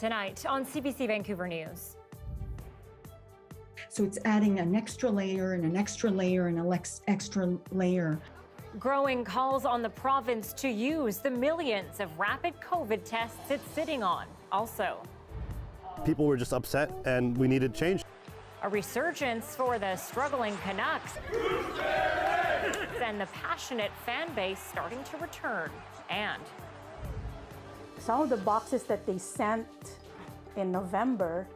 tonight on CBC Vancouver News. So it's adding an extra layer and an extra layer and an extra layer. Growing calls on the province to use the millions of rapid COVID tests it's sitting on. Also, people were just upset and we needed change. A resurgence for the struggling Canucks and the passionate fan base starting to return. And some of the boxes that they sent in November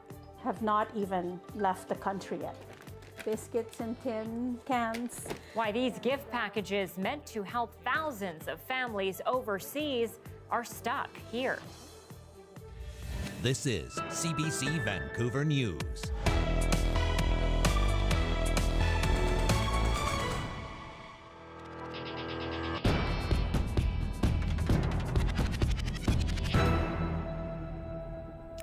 have not even left the country yet. Biscuits in tin cans. Why these gift packages meant to help thousands of families overseas are stuck here. This is CBC Vancouver News.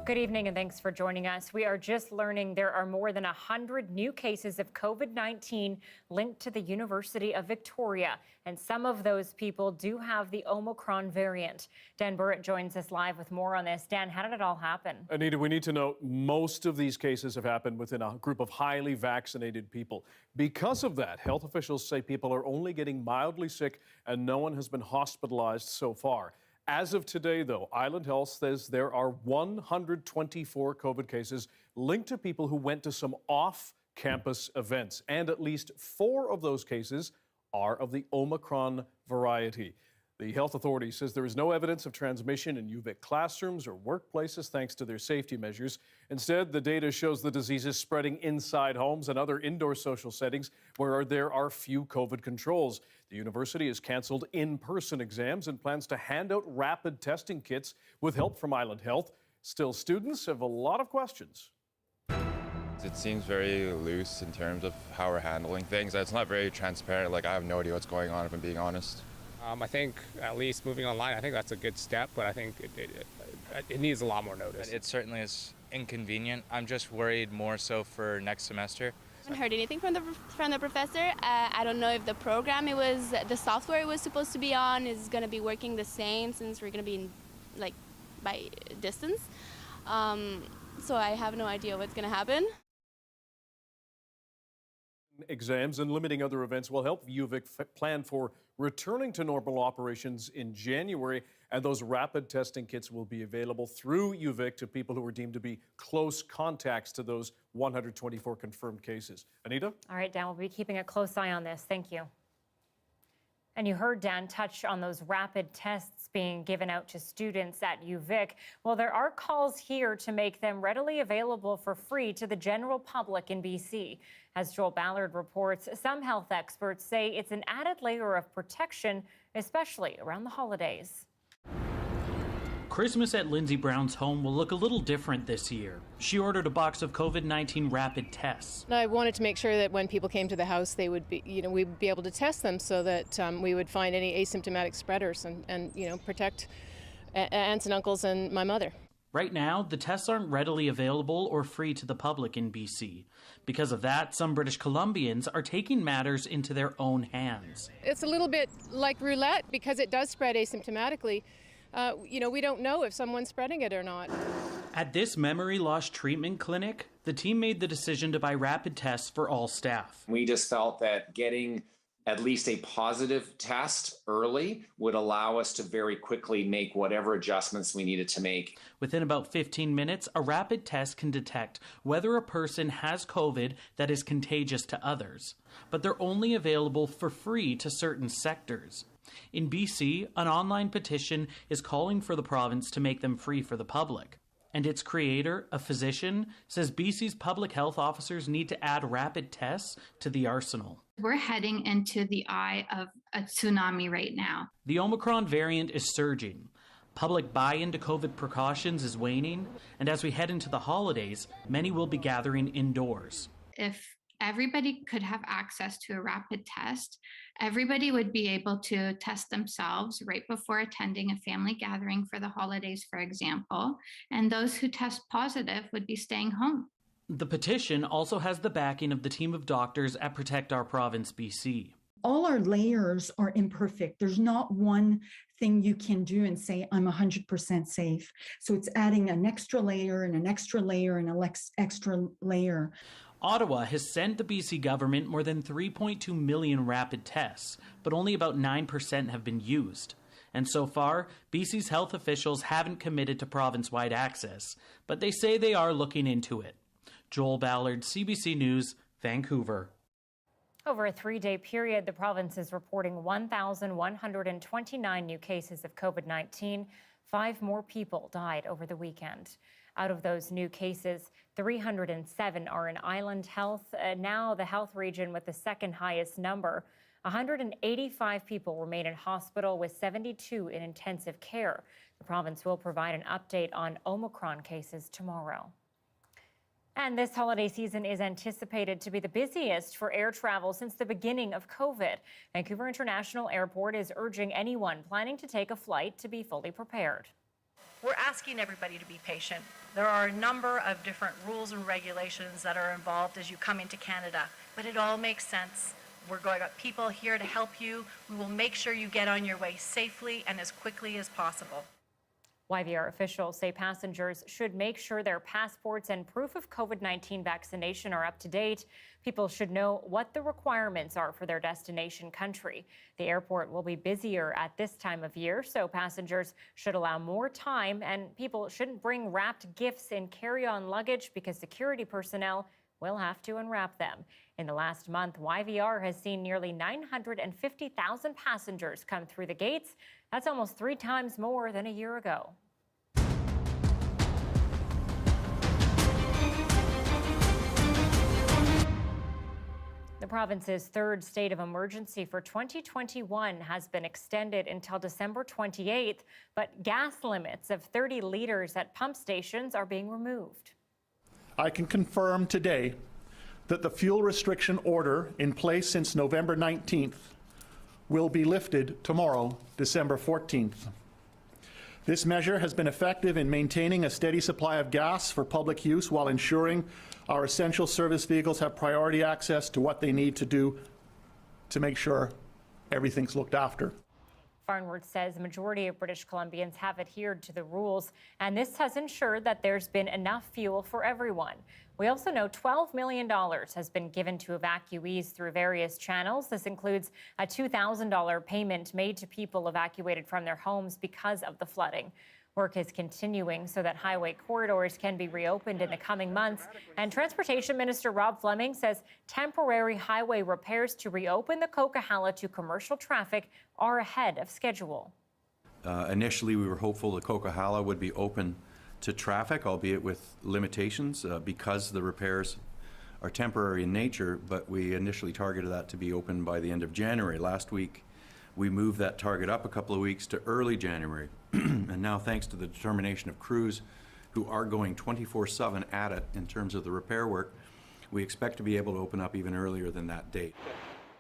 Good evening and thanks for joining us. We are just learning there are more than 100 new cases of COVID-19 linked to the University of Victoria. And some of those people do have the Omicron variant. Dan Burrett joins us live with more on this. Dan, how did it all happen? Anita, we need to know most of these cases have happened within a group of highly vaccinated people. Because of that, health officials say people are only getting mildly sick and no one has been hospitalized so far. As of today, though, Island Health says there are 124 COVID cases linked to people who went to some off-campus events, and at least 4 of those cases are of the Omicron variety. The health authority says there is no evidence of transmission in UVic classrooms or workplaces thanks to their safety measures. Instead, the data shows the disease is spreading inside homes and other indoor social settings where there are few COVID controls. The university has canceled in-person exams and plans to hand out rapid testing kits with help from Island Health. Still, students have a lot of questions. It seems very loose in terms of how we're handling things. It's not very transparent. I have no idea what's going on, if I'm being honest. I think at least moving online, I think that's a good step, but I think it needs a lot more notice. It certainly is inconvenient. I'm just worried more so for next semester. I haven't heard anything from the professor. I don't know if the program the software it was supposed to be on is going to be working the same since we're going to be by distance. So I have no idea what's going to happen. Exams and limiting other events will help UVic plan for returning to normal operations in January, and those rapid testing kits will be available through UVic to people who are deemed to be close contacts to those 124 confirmed cases. Anita? All right, Dan, we'll be keeping a close eye on this. Thank you. And you heard Dan touch on those rapid tests being given out to students at UVic. Well, there are calls here to make them readily available for free to the general public in BC. As Joel Ballard reports, some health experts say it's an added layer of protection, especially around the holidays. Christmas at Lindsay Brown's home will look a little different this year. She ordered a box of COVID-19 rapid tests. I wanted to make sure that when people came to the house, they would be, we'd be able to test them so that we would find any asymptomatic spreaders and protect aunts and uncles and my mother. Right now, the tests aren't readily available or free to the public in BC. Because of that, some British Columbians are taking matters into their own hands. It's a little bit like roulette because it does spread asymptomatically. We don't know if someone's spreading it or not. At this memory loss treatment clinic, the team made the decision to buy rapid tests for all staff. We just felt that getting at least a positive test early would allow us to very quickly make whatever adjustments we needed to make. Within about 15 minutes, a rapid test can detect whether a person has COVID that is contagious to others, but they're only available for free to certain sectors. In BC, an online petition is calling for the province to make them free for the public. And its creator, a physician, says BC's public health officers need to add rapid tests to the arsenal. We're heading into the eye of a tsunami right now. The Omicron variant is surging. Public buy-in to COVID precautions is waning. And as we head into the holidays, many will be gathering indoors. If everybody could have access to a rapid test, everybody would be able to test themselves right before attending a family gathering for the holidays, for example, and those who test positive would be staying home. The petition also has the backing of the team of doctors at Protect Our Province BC. all our layers are imperfect. There's not one thing you can do and say, I'm 100% safe. So it's adding an extra layer and an extra layer and an extra layer. Ottawa has sent the BC government more than 3.2 million rapid tests, but only about 9% have been used. And so far, BC's health officials haven't committed to province-wide access, but they say they are looking into it. Joel Ballard, CBC News, Vancouver. Over a 3-day period, the province is reporting 1,129 new cases of COVID-19. 5 more people died over the weekend. Out of those new cases, 307 are in Island Health, now the health region with the second highest number. 185 people remain in hospital, with 72 in intensive care. The province will provide an update on Omicron cases tomorrow. And this holiday season is anticipated to be the busiest for air travel since the beginning of COVID. Vancouver International Airport is urging anyone planning to take a flight to be fully prepared. We're asking everybody to be patient. There are a number of different rules and regulations that are involved as you come into Canada, but it all makes sense. We're going to have people here to help you. We will make sure you get on your way safely and as quickly as possible. YVR officials say passengers should make sure their passports and proof of COVID-19 vaccination are up to date. People should know what the requirements are for their destination country. The airport will be busier at this time of year, so passengers should allow more time, and people shouldn't bring wrapped gifts in carry-on luggage because security personnel will have to unwrap them. In the last month, YVR has seen nearly 950,000 passengers come through the gates. That's almost 3 times more than a year ago. The province's 3rd state of emergency for 2021 has been extended until December 28th, but gas limits of 30 liters at pump stations are being removed. I can confirm today that the fuel restriction order in place since November 19th will be lifted tomorrow, December 14th. This measure has been effective in maintaining a steady supply of gas for public use while ensuring our essential service vehicles have priority access to what they need to do to make sure everything's looked after. Farnworth says the majority of British Columbians have adhered to the rules, and this has ensured that there's been enough fuel for everyone. We also know $12 million has been given to evacuees through various channels. This includes a $2,000 payment made to people evacuated from their homes because of the flooding. Work is continuing so that highway corridors can be reopened in the coming months. And Transportation Minister Rob Fleming says temporary highway repairs to reopen the Coquihalla to commercial traffic are ahead of schedule. Initially, we were hopeful the Coquihalla would be open to traffic, albeit with limitations because the repairs are temporary in nature, but we initially targeted that to be open by the end of January. Last week, we moved that target up a couple of weeks to early January. And now, thanks to the determination of crews who are going 24/7 at it in terms of the repair work, we expect to be able to open up even earlier than that date.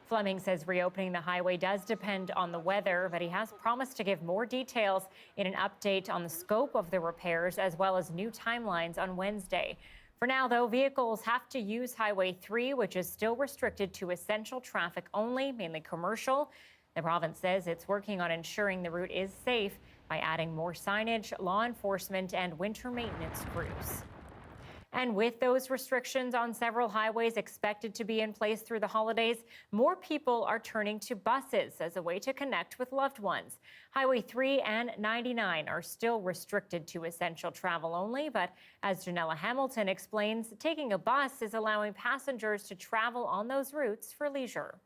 Fleming says reopening the highway does depend on the weather, but he has promised to give more details in an update on the scope of the repairs as well as new timelines on Wednesday. For now, though, vehicles have to use Highway 3, which is still restricted to essential traffic only, mainly commercial. The province says it's working on ensuring the route is safe by adding more signage, law enforcement, and winter maintenance crews. And with those restrictions on several highways expected to be in place through the holidays, more people are turning to buses as a way to connect with loved ones. Highway 3 and 99 are still restricted to essential travel only, but as Janella Hamilton explains, taking a bus is allowing passengers to travel on those routes for leisure.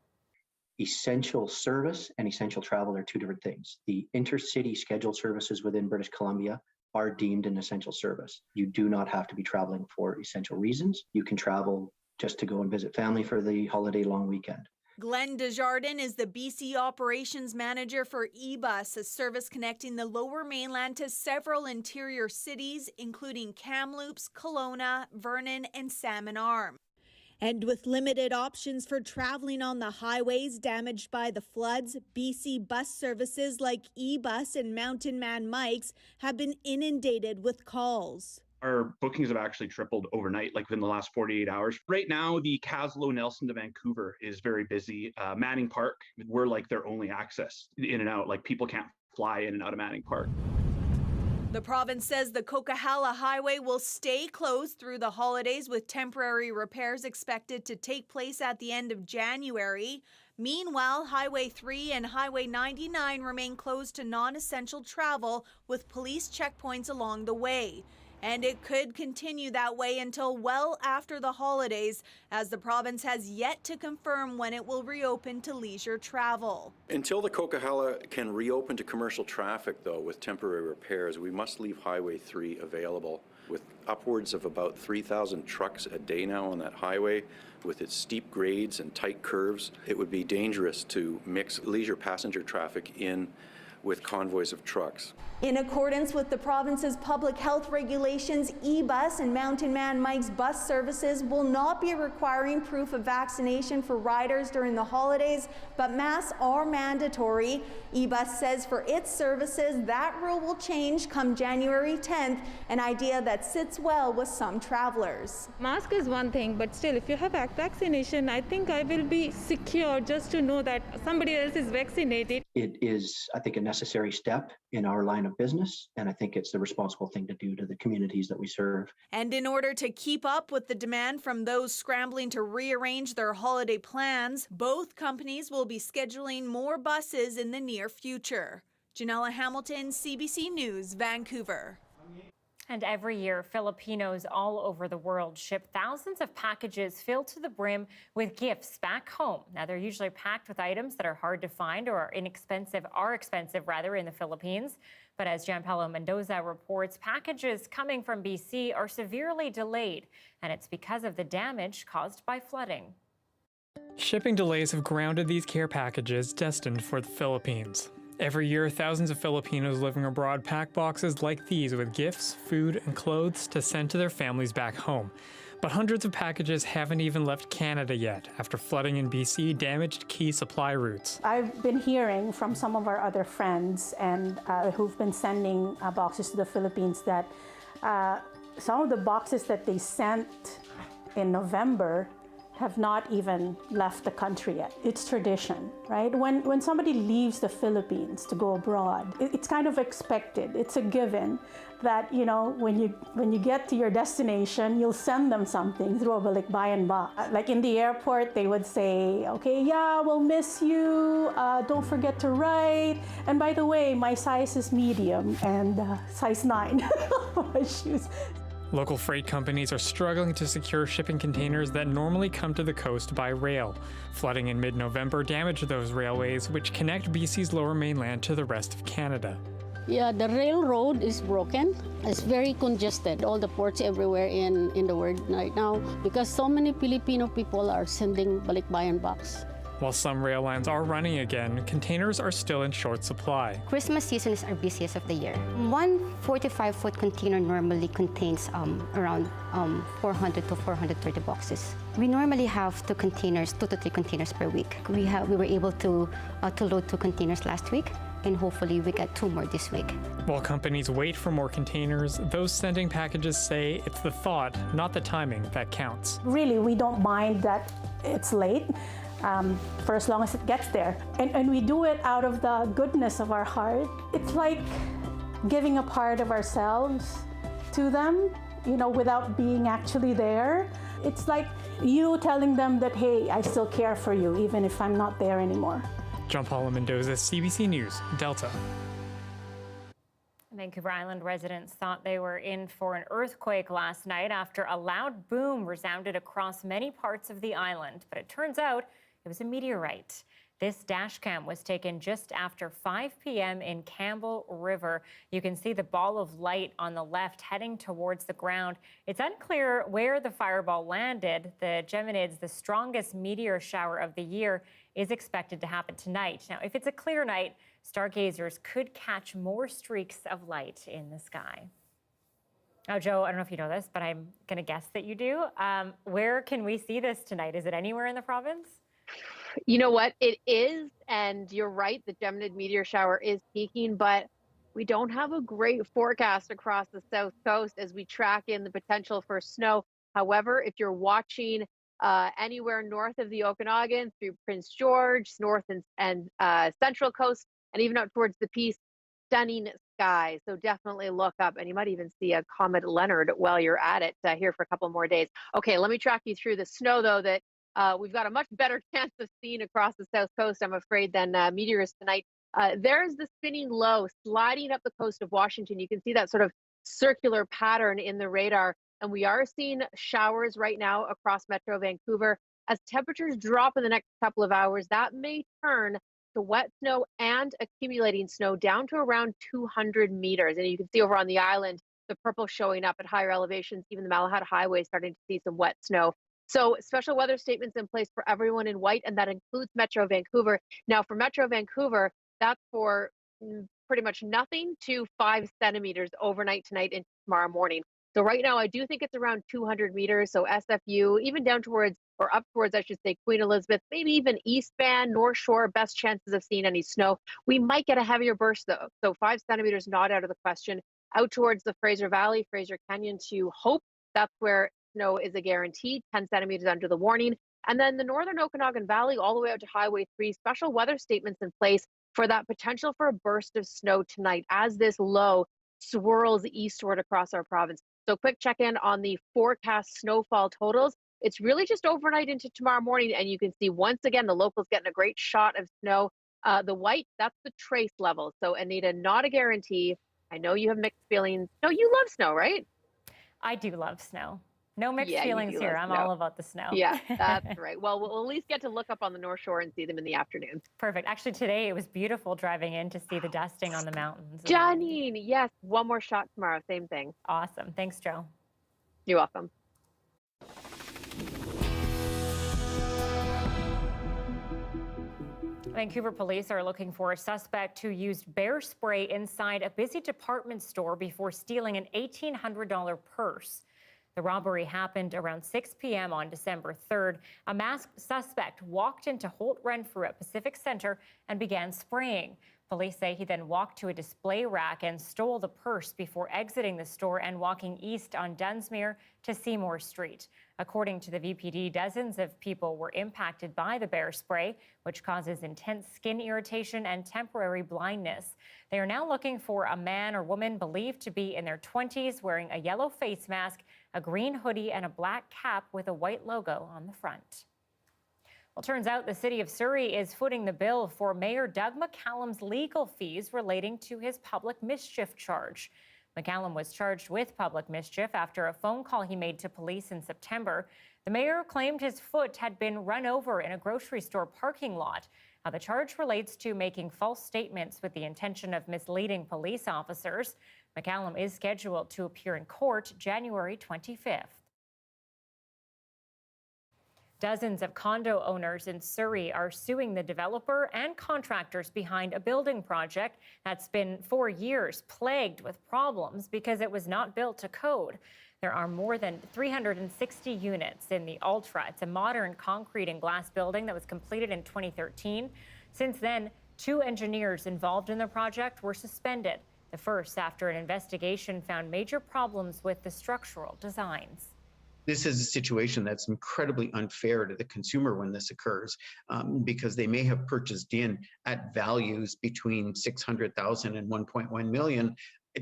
Essential service and essential travel are 2 different things. The intercity scheduled services within British Columbia are deemed an essential service. You do not have to be traveling for essential reasons. You can travel just to go and visit family for the holiday long weekend. Glenn Desjardins is the BC operations manager for eBus, a service connecting the Lower Mainland to several interior cities, including Kamloops, Kelowna, Vernon, and Salmon Arm. And with limited options for traveling on the highways damaged by the floods, BC bus services like eBus and Mountain Man Mike's have been inundated with calls. Our bookings have actually tripled overnight, like within the last 48 hours. Right now, the Caslow Nelson to Vancouver is very busy. Manning Park, we're like their only access in and out. Like people can't fly in and out of Manning Park. The province says the Coquihalla Highway will stay closed through the holidays, with temporary repairs expected to take place at the end of January. Meanwhile, Highway 3 and Highway 99 remain closed to non-essential travel, with police checkpoints along the way. And it could continue that way until well after the holidays, as the province has yet to confirm when it will reopen to leisure travel. Until the Coquihalla can reopen to commercial traffic, though, with temporary repairs, we must leave Highway 3 available. With upwards of about 3,000 trucks a day now on that highway, with its steep grades and tight curves, it would be dangerous to mix leisure passenger traffic in with convoys of trucks. In accordance with the province's public health regulations, eBus and Mountain Man Mike's bus services will not be requiring proof of vaccination for riders during the holidays, but masks are mandatory. eBus says for its services, that rule will change come January 10th, an idea that sits well with some travelers. Mask is one thing, but still, if you have vaccination, I think I will be secure just to know that somebody else is vaccinated. It is, I think, a necessary step in our line of business, and I think it's the responsible thing to do to the communities that we serve. And in order to keep up with the demand from those scrambling to rearrange their holiday plans, both companies will be scheduling more buses in the near future. Janella Hamilton, CBC News, Vancouver. And every year, Filipinos all over the world ship thousands of packages filled to the brim with gifts back home. Now, they're usually packed with items that are hard to find or are expensive in the Philippines. But as Gianpaolo Mendoza reports, packages coming from BC are severely delayed, and it's because of the damage caused by flooding. Shipping delays have grounded these care packages destined for the Philippines. Every year, thousands of Filipinos living abroad pack boxes like these with gifts, food, and clothes to send to their families back home. But hundreds of packages haven't even left Canada yet after flooding in BC damaged key supply routes. I've been hearing from some of our other friends and who've been sending boxes to the Philippines that some of the boxes that they sent in November have not even left the country yet. It's tradition, right? When somebody leaves the Philippines to go abroad, it's kind of expected. It's a given that, you know, when you get to your destination, you'll send them something through a balikbayan box. Like in the airport, they would say, okay, yeah, we'll miss you. Don't forget to write. And by the way, my size is medium and size 9 my shoes. Local freight companies are struggling to secure shipping containers that normally come to the coast by rail. Flooding in mid-November damaged those railways, which connect BC's Lower Mainland to the rest of Canada. Yeah, the railroad is broken. It's very congested. All the ports everywhere in the world right now because so many Filipino people are sending balikbayan box. While some rail lines are running again, containers are still in short supply. Christmas season is our busiest of the year. One 45-foot container normally contains around 400 to 430 boxes. We normally have 2 to 3 containers per week. We were able to load 2 containers last week, and hopefully we get 2 more this week. While companies wait for more containers, those sending packages say it's the thought, not the timing, that counts. Really, we don't mind that it's late. For as long as it gets there. And we do it out of the goodness of our heart. It's like giving a part of ourselves to them, you know, without being actually there. It's like you telling them that, hey, I still care for you, even if I'm not there anymore. Gianpaolo Mendoza, CBC News, Delta. Vancouver Island residents thought they were in for an earthquake last night after a loud boom resounded across many parts of the island. But it turns out it was a meteorite. This dash cam was taken just after 5 p.m. in Campbell River. You can see the ball of light on the left heading towards the ground. It's unclear where the fireball landed. The Geminids, the strongest meteor shower of the year, is expected to happen tonight. Now, if it's a clear night, stargazers could catch more streaks of light in the sky. Now, Joe, I don't know if you know this, but I'm going to guess that you do. Where can we see this tonight? Is it anywhere in the province? You know what? It is, and you're right, the Geminid meteor shower is peaking, but we don't have a great forecast across the south coast as we track in the potential for snow. However, if you're watching anywhere north of the Okanagan through Prince George, north and central coast, and even out towards the Peace, stunning skies. So definitely look up, and you might even see a Comet Leonard while you're at it here for a couple more days. Okay, let me track you through the snow, though, that we've got a much better chance of seeing across the south coast, I'm afraid, than meteors tonight. There's the spinning low sliding up the coast of Washington. You can see that sort of circular pattern in the radar. And we are seeing showers right now across Metro Vancouver. As temperatures drop in the next couple of hours, that may turn to wet snow and accumulating snow down to around 200 meters. And you can see over on the island, the purple showing up at higher elevations, even the Malahat Highway starting to see some wet snow. So special weather statements in place for everyone in white, and that includes Metro Vancouver. Now for Metro Vancouver, that's for pretty much nothing to 5 centimeters overnight tonight and tomorrow morning. So right now, I do think it's around 200 meters. So SFU, even down towards, or up towards, I should say, Queen Elizabeth, maybe even East Van, North Shore, best chances of seeing any snow. We might get a heavier burst though. So 5 centimeters, not out of the question. Out towards the Fraser Valley, Fraser Canyon to Hope, that's where snow is a guarantee, 10 centimeters under the warning. And then the northern Okanagan Valley, all the way out to Highway 3, special weather statements in place for that potential for a burst of snow tonight as this low swirls eastward across our province. So quick check-in on the forecast snowfall totals. It's really just overnight into tomorrow morning, and you can see once again the locals getting a great shot of snow. The white, that's the trace level. So Anita, not a guarantee. I know you have mixed feelings. No, you love snow, right? I do love snow. No mixed Yeah, feelings here. I'm all about the snow. Yeah, that's right. Well, we'll at least get to look up on the North Shore and see them in the afternoon. Perfect. Actually, today it was beautiful driving in to see the dusting on the mountains. Stunning. Yes, one more shot tomorrow. Same thing. Awesome. Thanks, Joe. You're welcome. Vancouver police are looking for a suspect who used bear spray inside a busy department store before stealing an $1,800 purse. The robbery happened around 6 p.m. on December 3rd. A masked suspect walked into Holt Renfrew at Pacific Centre and began spraying. Police say he then walked to a display rack and stole the purse before exiting the store and walking east on Dunsmuir to Seymour Street. According to the VPD, dozens of people were impacted by the bear spray, which causes intense skin irritation and temporary blindness. They are now looking for a man or woman believed to be in their 20s wearing a yellow face mask, a green hoodie, and a black cap with a white logo on the front. Well, turns out the city of Surrey is footing the bill for Mayor Doug McCallum's legal fees relating to his public mischief charge. McCallum was charged with public mischief after a phone call he made to police in September. The mayor claimed his foot had been run over in a grocery store parking lot. Now, the charge relates to making false statements with the intention of misleading police officers. McCallum is scheduled to appear in court January 25th. Dozens of condo owners in Surrey are suing the developer and contractors behind a building project that's been for years plagued with problems because it was not built to code. There are more than 360 units in the Ultra. It's a modern concrete and glass building that was completed in 2013. Since then, 2 engineers involved in the project were suspended. The first after an investigation found major problems with the structural designs. This is a situation that's incredibly unfair to the consumer when this occurs, because they may have purchased in at values between $600,000 and $1.1 million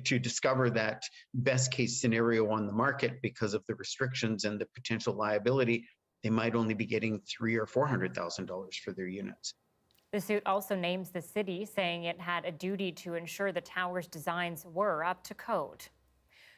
to discover that best case scenario on the market because of the restrictions and the potential liability, they might only be getting $300,000 or $400,000 for their units. The suit also names the city, saying it had a duty to ensure the tower's designs were up to code.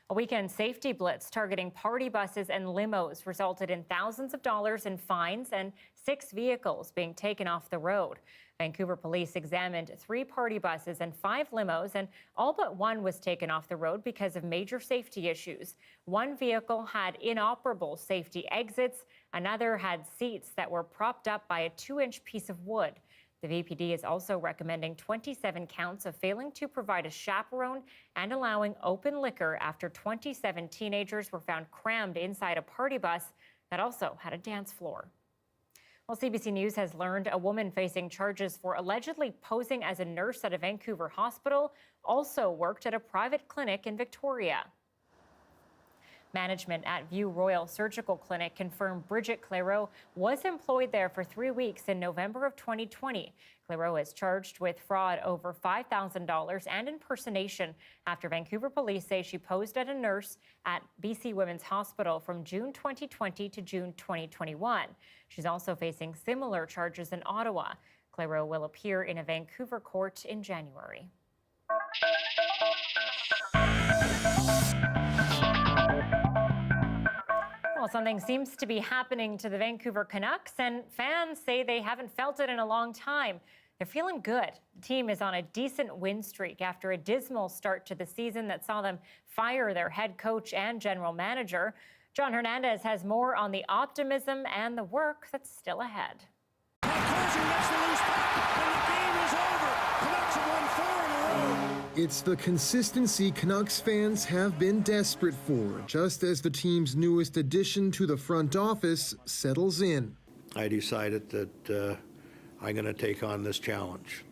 A weekend safety blitz targeting party buses and limos resulted in thousands of dollars in fines and 6 vehicles being taken off the road. Vancouver police examined 3 party buses and 5 limos, and all but 1 was taken off the road because of major safety issues. 1 vehicle had inoperable safety exits. Another had seats that were propped up by a 2-inch piece of wood. The VPD is also recommending 27 counts of failing to provide a chaperone and allowing open liquor after 27 teenagers were found crammed inside a party bus that also had a dance floor. Well, CBC News has learned a woman facing charges for allegedly posing as a nurse at a Vancouver hospital also worked at a private clinic in Victoria. Management at View Royal Surgical Clinic confirmed Bridget Clairaut was employed there for 3 weeks in November of 2020. Clairaut is charged with fraud over $5,000 and impersonation after Vancouver police say she posed as a nurse at BC Women's Hospital from June 2020 to June 2021. She's also facing similar charges in Ottawa. Clairaut will appear in a Vancouver court in January. Well, something seems to be happening to the Vancouver Canucks, and fans say they haven't felt it in a long time. They're feeling good. The team is on a decent win streak after a dismal start to the season that saw them fire their head coach and general manager. John Hernandez has more on the optimism and the work that's still ahead. It's the consistency Canucks fans have been desperate for, just as the team's newest addition to the front office settles in. I decided that I'm going to take on this challenge,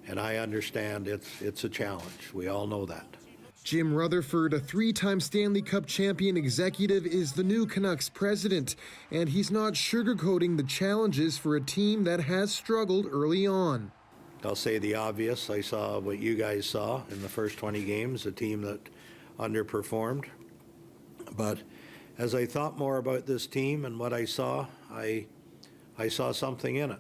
and I understand it's a challenge. We all know that. Jim Rutherford, a three-time Stanley Cup champion executive, is the new Canucks president, and he's not sugarcoating the challenges for a team that has struggled early on. I'll say the obvious. I saw what you guys saw in the first 20 games, a team that underperformed. But as I thought more about this team and what I saw saw something in it.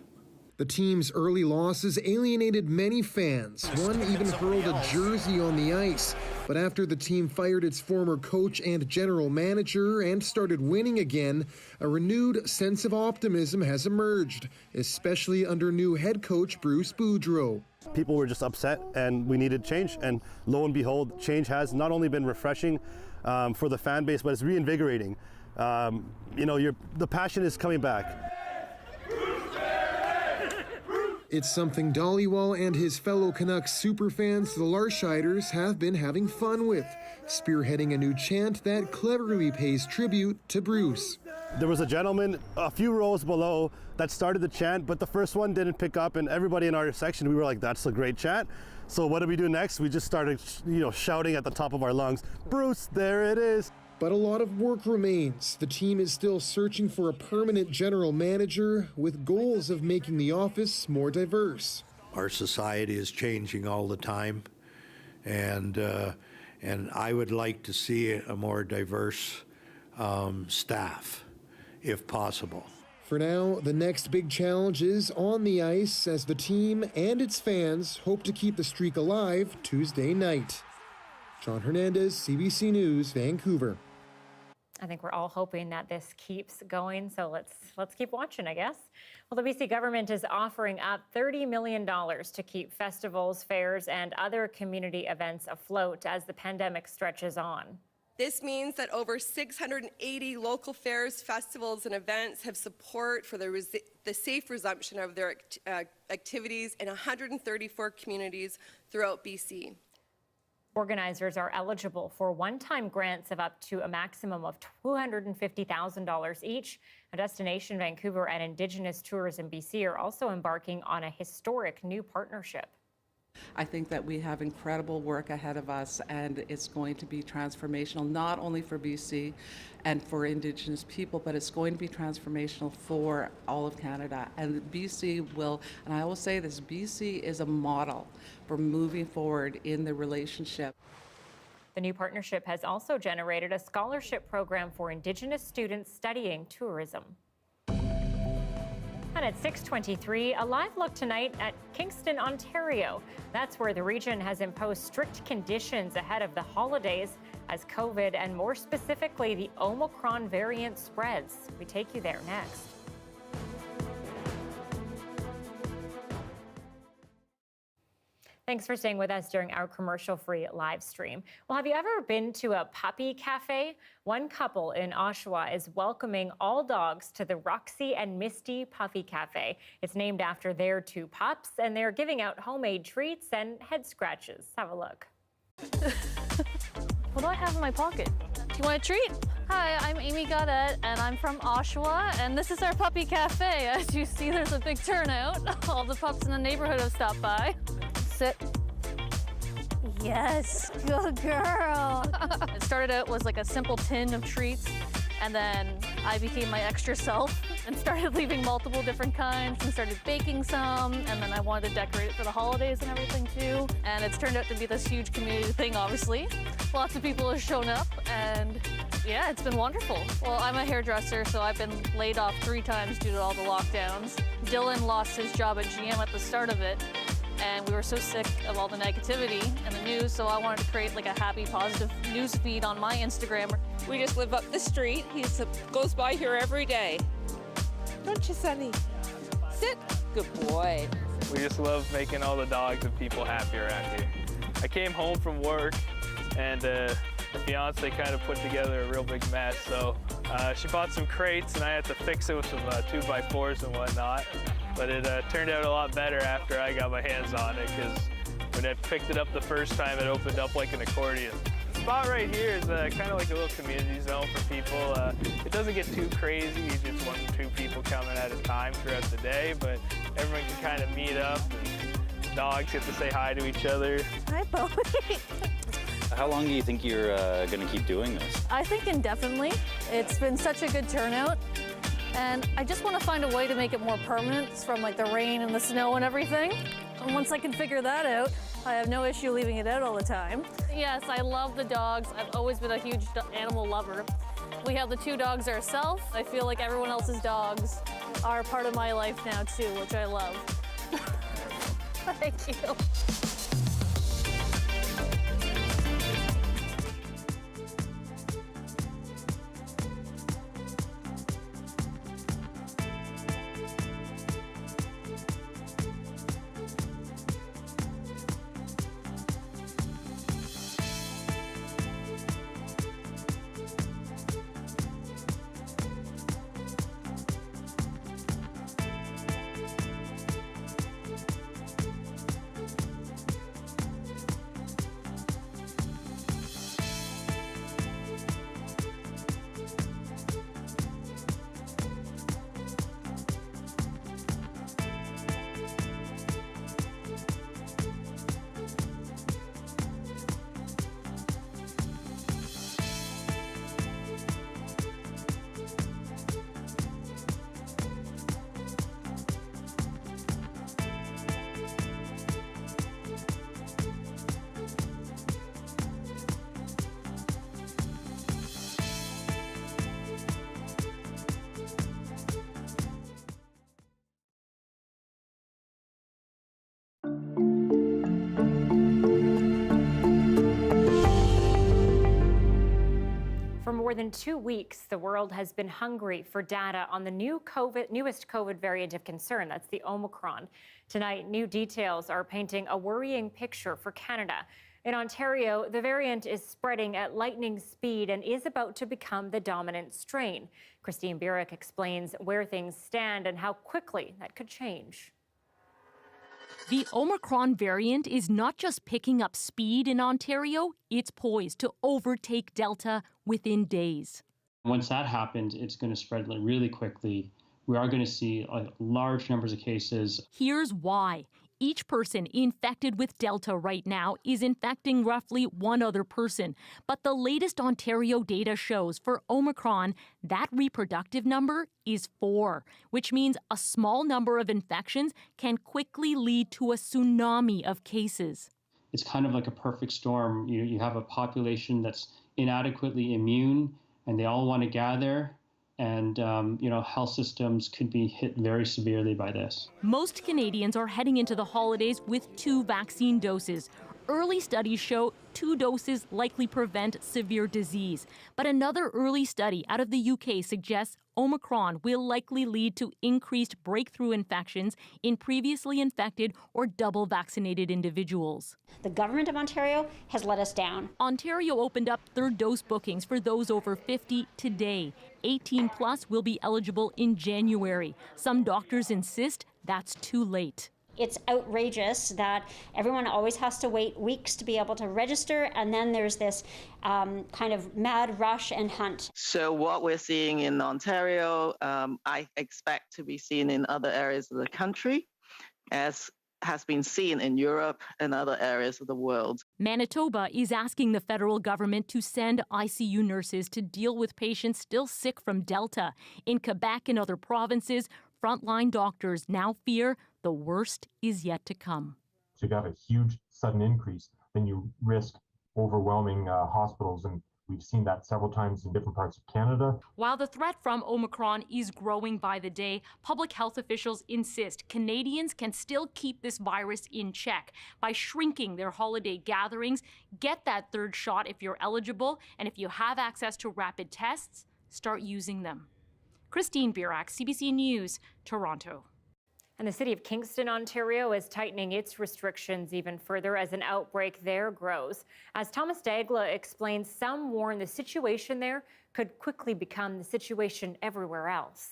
The team's early losses alienated many fans. One even hurled a jersey on the ice. But after the team fired its former coach and general manager and started winning again, a renewed sense of optimism has emerged, especially under new head coach Bruce Boudreau. People were just upset and we needed change, and lo and behold, change has not only been refreshing for the fan base, but it's reinvigorating. The passion is coming back. It's something Dhaliwal and his fellow Canucks superfans, the Larshiders, have been having fun with, spearheading a new chant that cleverly pays tribute to Bruce. There was a gentleman a few rows below that started the chant, but the first one didn't pick up, and everybody in our section, we were like, that's a great chant. So what did we do next? We just started shouting at the top of our lungs, Bruce, there it is. But a lot of work remains. The team is still searching for a permanent general manager with goals of making the office more diverse. Our society is changing all the time, and I would like to see a more diverse staff, if possible. For now, the next big challenge is on the ice as the team and its fans hope to keep the streak alive Tuesday night. John Hernandez, CBC News, Vancouver. I think we're all hoping that this keeps going, so let's keep watching, I guess. Well, the BC government is offering up $30 million to keep festivals, fairs, and other community events afloat as the pandemic stretches on. This means that over 680 local fairs, festivals, and events have support for the safe resumption of their activities in 134 communities throughout BC. Organizers are eligible for one-time grants of up to a maximum of $250,000 each. A Destination Vancouver and Indigenous Tourism BC are also embarking on a historic new partnership. I think that we have incredible work ahead of us, and it's going to be transformational, not only for BC and for Indigenous people, but it's going to be transformational for all of Canada. And BC will, and I will say this, BC is a model for moving forward in the relationship. The new partnership has also generated a scholarship program for Indigenous students studying tourism. And at 6:23, a live look tonight at Kingston, Ontario. That's where the region has imposed strict conditions ahead of the holidays as COVID and more specifically the Omicron variant spreads. We take you there next. Thanks for staying with us during our commercial-free live stream. Well, have you ever been to a puppy cafe? One couple in Oshawa is welcoming all dogs to the Roxy and Misty Puppy Cafe. It's named after their two pups, and they're giving out homemade treats and head scratches. Have a look. What do I have in my pocket? Do you want a treat? Hi, I'm Amy Gaudette, and I'm from Oshawa, and this is our puppy cafe. As you see, there's a big turnout. All the pups in the neighborhood have stopped by. Sit. Yes, good girl. It started out was like a simple tin of treats, and then I became my extra self and started leaving multiple different kinds and started baking some, and then I wanted to decorate it for the holidays and everything too. And it's turned out to be this huge community thing, obviously. Lots of people have shown up, and yeah, it's been wonderful. Well, I'm a hairdresser, so I've been laid off 3 times due to all the lockdowns. Dylan lost his job at GM at the start of it, and we were so sick of all the negativity and the news, so I wanted to create like a happy, positive news feed on my Instagram. We just live up the street. He goes by here every day. Don't you, Sonny? Sit. Good boy. We just love making all the dogs and people happy around here. I came home from work, and the fiance kind of put together a real big mess, so she bought some crates, and I had to fix it with some 2x4s and whatnot. But it turned out a lot better after I got my hands on it, because when I picked it up the first time, it opened up like an accordion. The spot right here is kind of like a little community zone for people. It doesn't get too crazy, just 1 or 2 people coming at a time throughout the day, but everyone can kind of meet up, and dogs get to say hi to each other. Hi, Bowie. How long do you think you're going to keep doing this? I think indefinitely. It's been such a good turnout. And I just want to find a way to make it more permanent from like the rain and the snow and everything. And once I can figure that out, I have no issue leaving it out all the time. Yes, I love the dogs. I've always been a huge animal lover. We have the 2 dogs ourselves. I feel like everyone else's dogs are part of my life now too, which I love. Thank you. For more than 2 weeks, the world has been hungry for data on the newest COVID variant of concern. That's the Omicron. Tonight, new details are painting a worrying picture for Canada. In Ontario, the variant is spreading at lightning speed and is about to become the dominant strain. Christine Burek explains where things stand and how quickly that could change. The Omicron variant is not just picking up speed in Ontario, it's poised to overtake Delta within days. Once that happens, it's going to spread really quickly. We are going to see large numbers of cases. Here's why. Each person infected with Delta right now is infecting roughly 1 other person. But the latest Ontario data shows for Omicron, that reproductive number is 4, which means a small number of infections can quickly lead to a tsunami of cases. It's kind of like a perfect storm. You have a population that's inadequately immune, and they all want to gather. And, health systems could be hit very severely by this. Most Canadians are heading into the holidays with 2 vaccine doses. Early studies show 2 doses likely prevent severe disease. But another early study out of the UK suggests Omicron will likely lead to increased breakthrough infections in previously infected or double vaccinated individuals. The government of Ontario has let us down. Ontario opened up 3rd dose bookings for those over 50 today. 18 plus will be eligible in January. Some doctors insist that's too late. It's outrageous that everyone always has to wait weeks to be able to register, and then there's this kind of mad rush and hunt. So what we're seeing in Ontario, I expect to be seen in other areas of the country, as has been seen in Europe and other areas of the world. Manitoba is asking the federal government to send ICU nurses to deal with patients still sick from Delta. In Quebec and other provinces, frontline doctors now fear the worst is yet to come. So you have a huge sudden increase, then you risk overwhelming hospitals, and we've seen that several times in different parts of Canada. While the threat from Omicron is growing by the day, public health officials insist Canadians can still keep this virus in check by shrinking their holiday gatherings. Get that third shot if you're eligible, and if you have access to rapid tests, start using them. Christine Birak, CBC News, Toronto. And the city of Kingston, Ontario is tightening its restrictions even further as an outbreak there grows. As Thomas Dagla explains, some warn the situation there could quickly become the situation everywhere else.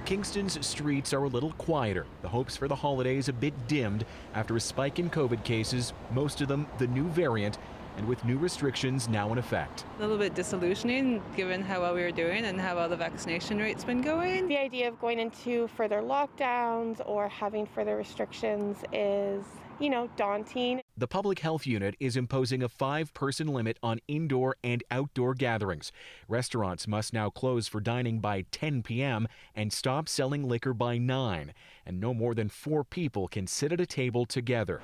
Kingston's streets are a little quieter. The hopes for the holidays a bit dimmed after a spike in COVID cases, most of them the new variant, and with new restrictions now in effect. A little bit disillusioning given how well we were doing and how well the vaccination rate's been going. The idea of going into further lockdowns or having further restrictions is, daunting. The public health unit is imposing a 5-person limit on indoor and outdoor gatherings. Restaurants must now close for dining by 10 p.m. and stop selling liquor by 9, and no more than 4 people can sit at a table together.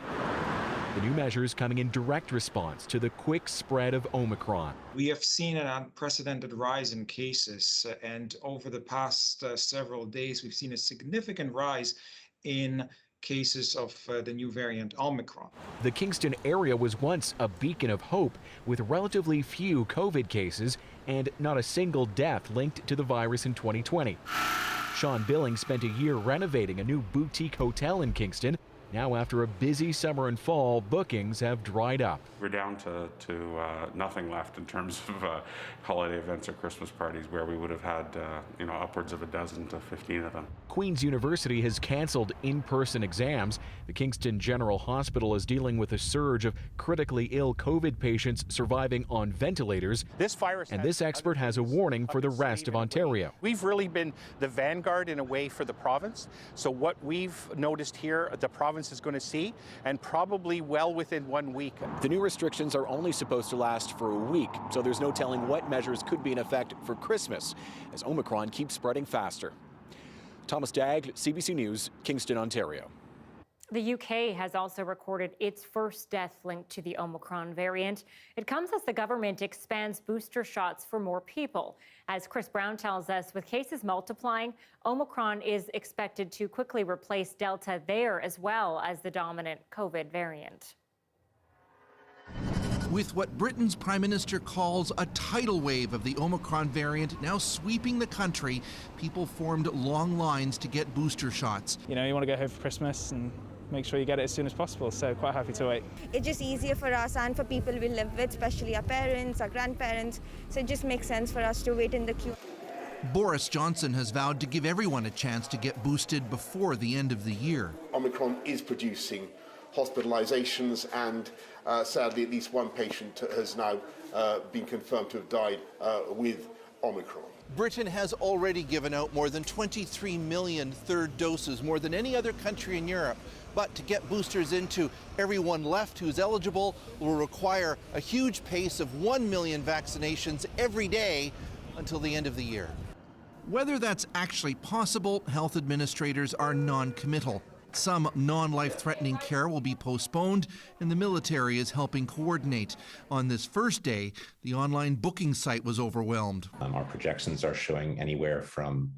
The new measures coming in direct response to the quick spread of Omicron. We have seen an unprecedented rise in cases, and over the past several days, we've seen a significant rise in cases of the new variant Omicron. The Kingston area was once a beacon of hope with relatively few COVID cases and not a single death linked to the virus in 2020. Sean Billing spent a year renovating a new boutique hotel in Kingston. Now, after a busy summer and fall, bookings have dried up. We're down to nothing left in terms of holiday events or Christmas parties, where we would have had upwards of a dozen to 15 of them. Queen's University has canceled in-person exams. The Kingston General Hospital is dealing with a surge of critically ill COVID patients surviving on ventilators. This virus, and this expert has a warning for the rest of Ontario. We've really been the vanguard in a way for the province. So what we've noticed here, the province is going to see, and probably well within 1 week. The new restrictions are only supposed to last for a week, so there's no telling what measures could be in effect for Christmas as Omicron keeps spreading faster. Thomas Dagg, CBC News, Kingston, Ontario. The UK has also recorded its first death linked to the Omicron variant. It comes as the government expands booster shots for more people. As Chris Brown tells us, with cases multiplying, Omicron is expected to quickly replace Delta there as well as the dominant COVID variant. With what Britain's Prime Minister calls a tidal wave of the Omicron variant now sweeping the country, people formed long lines to get booster shots. You want to go home for Christmas and make sure you get it as soon as possible, so quite happy to wait. It's just easier for us and for people we live with, especially our parents, our grandparents, so it just makes sense for us to wait in the queue. Boris Johnson has vowed to give everyone a chance to get boosted before the end of the year. Omicron is producing hospitalizations, and sadly at least one patient has now been confirmed to have died with Omicron. Britain has already given out more than 23 million third doses, more than any other country in Europe. But to get boosters into everyone left who's eligible will require a huge pace of 1 million vaccinations every day until the end of the year. Whether that's actually possible, health administrators are non-committal. Some non-life-threatening care will be postponed, and the military is helping coordinate. On this first day, the online booking site was overwhelmed. Our projections are showing anywhere from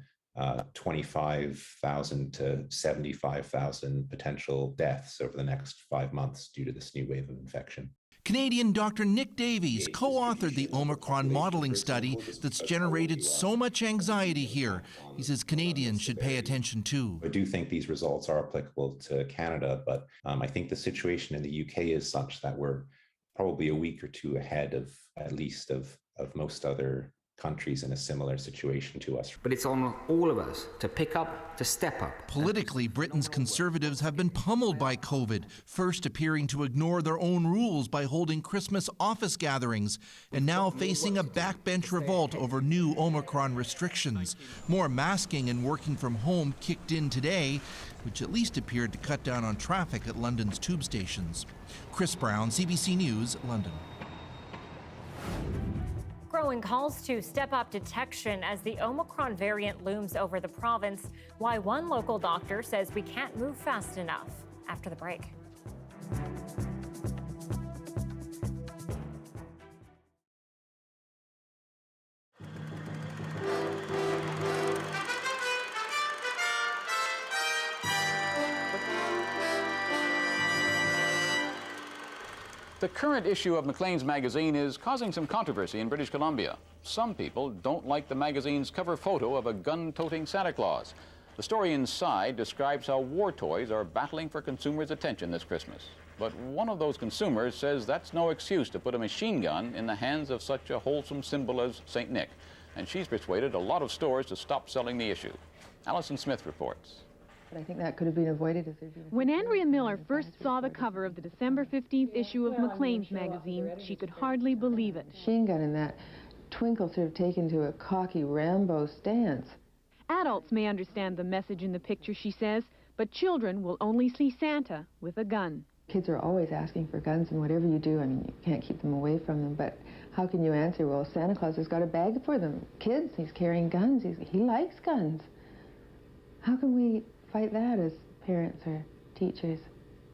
25,000 to 75,000 potential deaths over the next 5 months due to this new wave of infection. Canadian Dr. Nick Davies co-authored the Omicron modeling study that's generated so much anxiety here. He says Canadians should pay attention too. I do think these results are applicable to Canada, but I think the situation in the UK is such that we're probably a week or two ahead of at least of most other countries in a similar situation to us. But it's on all of us to pick up, to step up. Politically, Britain's Conservatives have been pummeled by COVID, first appearing to ignore their own rules by holding Christmas office gatherings, and now facing a backbench revolt over new Omicron restrictions. More masking and working from home kicked in today, which at least appeared to cut down on traffic at London's tube stations. Chris Brown, CBC News, London. Growing calls to step up detection as the Omicron variant looms over the province. Why one local doctor says we can't move fast enough. After the break. The current issue of Maclean's magazine is causing some controversy in British Columbia. Some people don't like the magazine's cover photo of a gun-toting Santa Claus. The story inside describes how war toys are battling for consumers' attention this Christmas. But one of those consumers says that's no excuse to put a machine gun in the hands of such a wholesome symbol as St. Nick. And she's persuaded a lot of stores to stop selling the issue. Alison Smith reports. But I think that could have been avoided if there'd been... When Andrea Miller first saw the cover of the December 15th issue of Maclean's magazine, she could hardly believe it. Machine gun in that twinkle sort of taken to a cocky Rambo stance. Adults may understand the message in the picture, she says, but children will only see Santa with a gun. Kids are always asking for guns, and whatever you do, I mean, you can't keep them away from them, but how can you answer, well, Santa Claus has got a bag for them. Kids, he's carrying guns, he likes guns. How can we fight that as parents or teachers?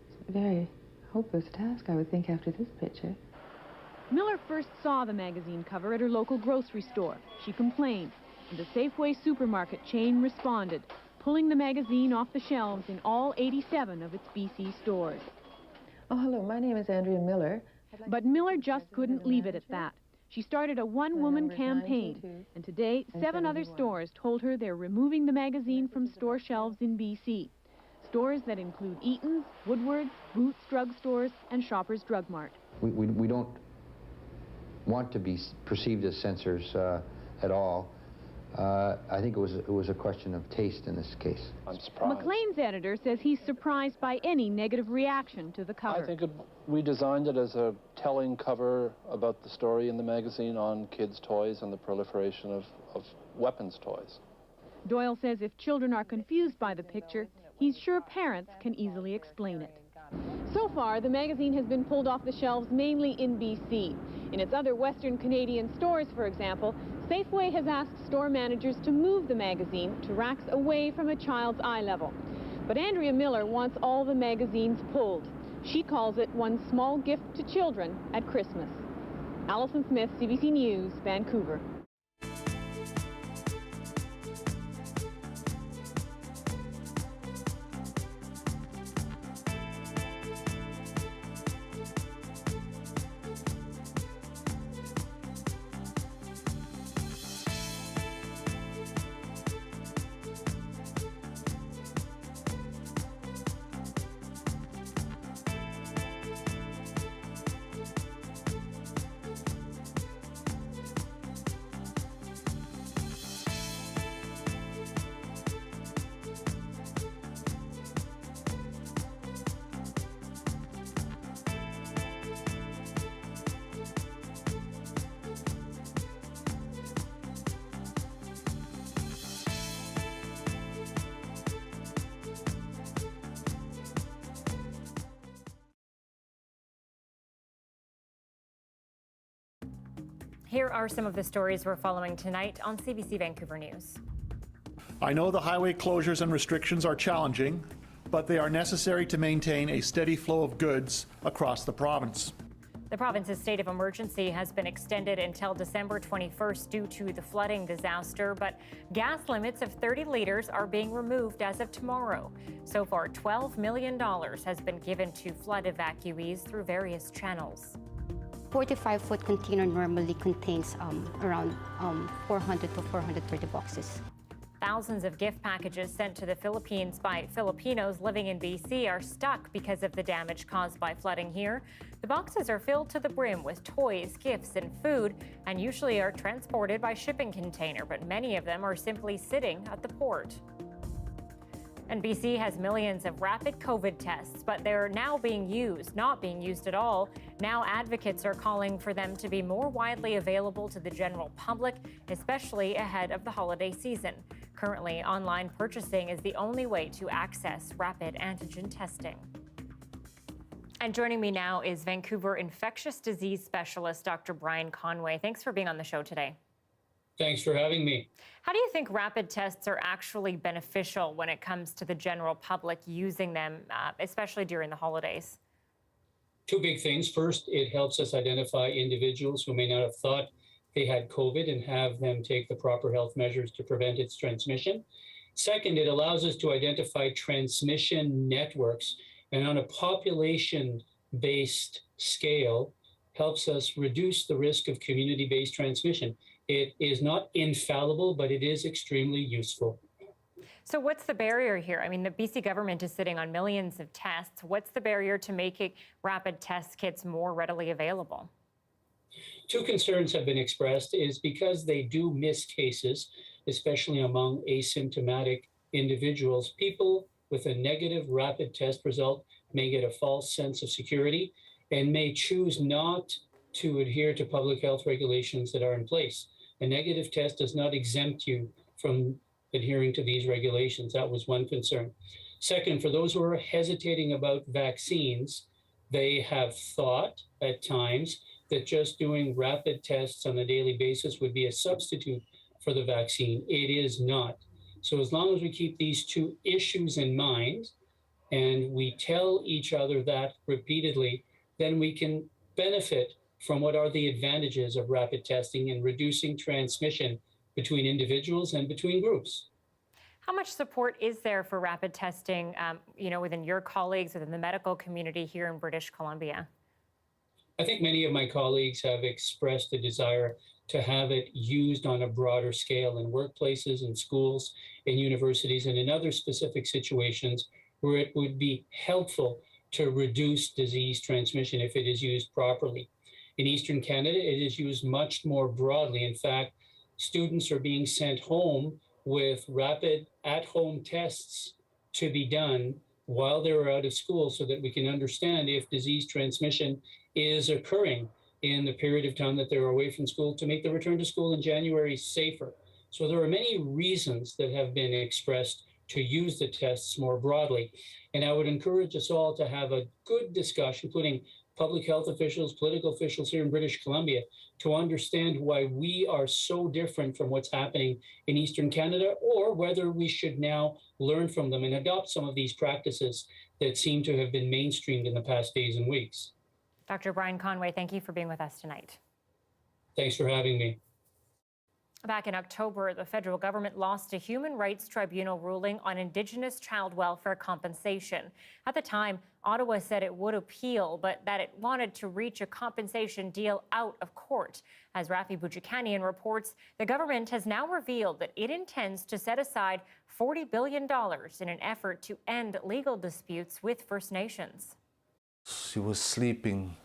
It's a very hopeless task, I would think, after this picture. Miller first saw the magazine cover at her local grocery store. She complained, and the Safeway supermarket chain responded, pulling the magazine off the shelves in all 87 of its BC stores. Oh, hello, my name is Andrea Miller. But Miller just couldn't leave it at that. She started a one-woman campaign, and today 7 other stores told her they're removing the magazine from store shelves in BC. Stores that include Eaton's, Woodward's, Boots drugstores, and Shoppers Drug Mart. We don't want to be perceived as censors at all. I think it was a question of taste in this case. I'm surprised. Maclean's editor says he's surprised by any negative reaction to the cover. I think we designed it as a telling cover about the story in the magazine on kids' toys and the proliferation of weapons toys. Doyle says if children are confused by the picture, he's sure parents can easily explain it. So far, the magazine has been pulled off the shelves mainly in BC. In its other Western Canadian stores, for example, Safeway has asked store managers to move the magazine to racks away from a child's eye level. But Andrea Miller wants all the magazines pulled. She calls it one small gift to children at Christmas. Alison Smith, CBC News, Vancouver. Here are some of the stories we're following tonight on CBC Vancouver News. I know the highway closures and restrictions are challenging, but they are necessary to maintain a steady flow of goods across the province. The province's state of emergency has been extended until December 21st due to the flooding disaster, but gas limits of 30 litres are being removed as of tomorrow. So far, $12 million has been given to flood evacuees through various channels. 45-foot container normally contains around 400 to 430 boxes. Thousands of gift packages sent to the Philippines by Filipinos living in BC are stuck because of the damage caused by flooding here. The boxes are filled to the brim with toys, gifts, and food, and usually are transported by shipping container, but many of them are simply sitting at the port. And BC has millions of rapid COVID tests, but they're now not being used at all. Now advocates are calling for them to be more widely available to the general public, especially ahead of the holiday season. Currently, online purchasing is the only way to access rapid antigen testing. And joining me now is Vancouver infectious disease specialist, Dr. Brian Conway. Thanks for being on the show today. Thanks for having me. How do you think rapid tests are actually beneficial when it comes to the general public using them, especially during the holidays? Two big things. First, it helps us identify individuals who may not have thought they had COVID and have them take the proper health measures to prevent its transmission. Second, it allows us to identify transmission networks, and on a population-based scale, helps us reduce the risk of community-based transmission. It is not infallible, but it is extremely useful. So what's the barrier here? I mean, the BC government is sitting on millions of tests. What's the barrier to making rapid test kits more readily available? Two concerns have been expressed is because they do miss cases, especially among asymptomatic individuals. People with a negative rapid test result may get a false sense of security and may choose not to adhere to public health regulations that are in place. A negative test does not exempt you from adhering to these regulations. That was one concern. Second, for those who are hesitating about vaccines, they have thought at times that just doing rapid tests on a daily basis would be a substitute for the vaccine. It is not. So as long as we keep these two issues in mind and we tell each other that repeatedly, then we can benefit from what are the advantages of rapid testing in reducing transmission between individuals and between groups. How much support is there for rapid testing, within your colleagues, within the medical community here in British Columbia? I think many of my colleagues have expressed a desire to have it used on a broader scale in workplaces, in schools, in universities, and in other specific situations where it would be helpful to reduce disease transmission if it is used properly. In Eastern Canada, it is used much more broadly. In fact, students are being sent home with rapid at-home tests to be done while they're out of school so that we can understand if disease transmission is occurring in the period of time that they're away from school to make the return to school in January safer. So there are many reasons that have been expressed to use the tests more broadly. And I would encourage us all to have a good discussion, including public health officials, political officials here in British Columbia, to understand why we are so different from what's happening in Eastern Canada, or whether we should now learn from them and adopt some of these practices that seem to have been mainstreamed in the past days and weeks. Dr. Brian Conway, thank you for being with us tonight. Thanks for having me. Back in October, the federal government lost a human rights tribunal ruling on Indigenous child welfare compensation. At the time, Ottawa said it would appeal, but that it wanted to reach a compensation deal out of court. As Rafi Boudjikanian reports, the government has now revealed that it intends to set aside $40 billion in an effort to end legal disputes with First Nations. She was sleeping,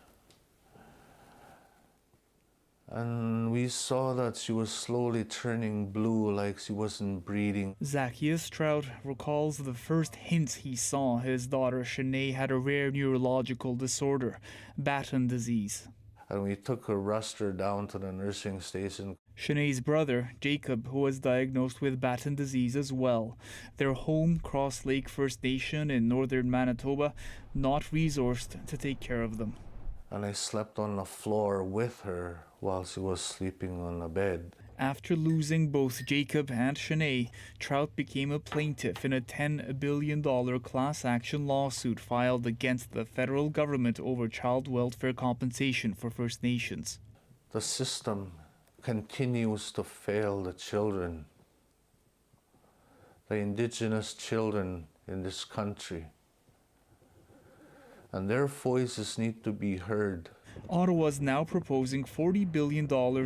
and we saw that she was slowly turning blue, like she wasn't breathing. Zacchaeus Trout recalls the first hints he saw his daughter Shanae had a rare neurological disorder, Batten disease. And we rushed her down to the nursing station. Shanae's brother, Jacob, who was diagnosed with Batten disease as well. Their home, Cross Lake First Nation in northern Manitoba, not resourced to take care of them. And I slept on the floor with her while she was sleeping on the bed. After losing both Jacob and Shanae, Trout became a plaintiff in a $10 billion class action lawsuit filed against the federal government over child welfare compensation for First Nations. The system continues to fail the children, the Indigenous children in this country, and their voices need to be heard. Ottawa's now proposing $40 billion